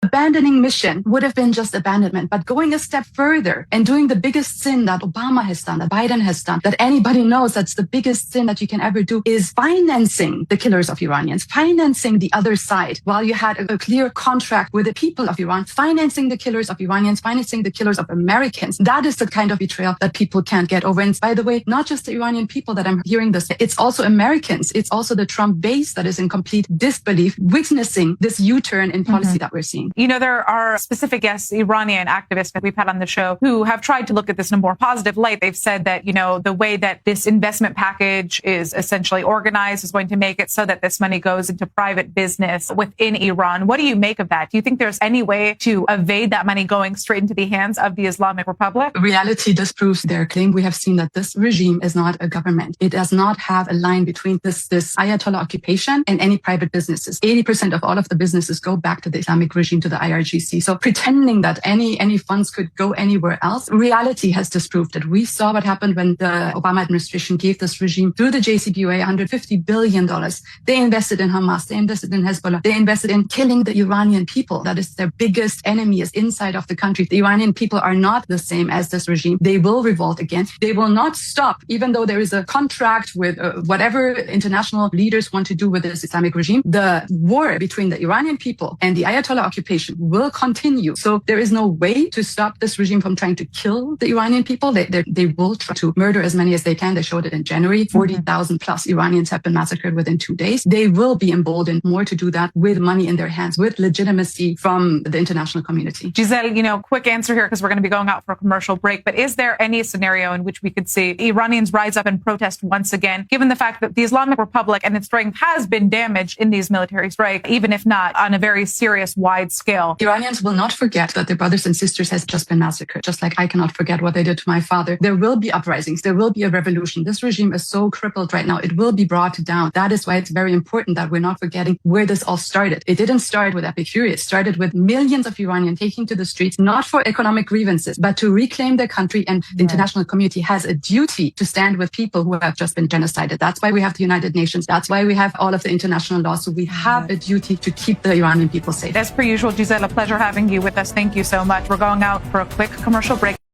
Abandoning mission would have been just abandonment, but going a step further and doing the biggest sin that Obama has done, that Biden has done, that anybody knows that's the biggest sin that you can ever do, is financing the killers of Iranians, financing the other side, while you had a clear contract with the people of Iran, financing the killers of Iranians, financing the killers of Americans. That is the kind of betrayal that people can't get over. And by the way, not just the Iranian people that I'm hearing this, it's also Americans. It's also the Trump base that is in complete disbelief, witnessing this U-turn in policy that we're seeing. You know, there are specific, yes, Iranian activists that we've had on the show who have tried to look at this in a more positive light. They've said that, you know, the way that this investment package is essentially organized is going to make it so that this money goes into private business within Iran. What do you make of that? Do you think there's any way to evade that money going straight into the hands of the Islamic Republic? Reality disproves their claim. We have seen that this regime is not a government. It does not have a line between this Ayatollah occupation and any private businesses. 80% of all of the businesses go back to the Islamic regime, to the IRGC. So pretending that any funds could go anywhere else, reality has disproved it. We saw what happened when the Obama administration gave this regime, through the JCPOA, $150 billion. They invested in Hamas, they invested in Hezbollah, they invested in killing the Iranian people. That is their biggest enemy, is inside of the country. The Iranian people are not the same as this regime. They will revolt again. They will not stop, even though there is a contract with whatever international leaders want to do with this Islamic regime. The war between the Iranian people and the Ayatollah occupation will continue. So there is no way to stop this regime from trying to kill the Iranian people. They will try to murder as many as they can. They showed it in January. 40,000 plus Iranians have been massacred within 2 days. They will be emboldened more to do that with money in their hands, with legitimacy from the international community. Giselle, you know, quick answer here because we're going to be going out for a commercial break. But is there any scenario in which we could see Iranians rise up and protest once again, given the fact that the Islamic Republic and its strength has been damaged in these military strikes, even if not on a very serious, wide scale? Iranians will not forget that their brothers and sisters has just been massacred, just like I cannot forget what they did to my father. There will be uprisings. There will be a revolution. This regime is so crippled right now. It will be brought down. That is why it's very important that we're not forgetting where this all started. It didn't start with Epicurus. It started with millions of Iranians taking to the streets, not for economic grievances, but to reclaim their country. And the international community has a duty to stand with people who have just been genocided. That's why we have the United Nations. That's why we have all of the international laws. So we have a duty to keep the Iranian people safe. As per usual, Giselle, a pleasure having you with us. Thank you so much. We're going out for a quick commercial break.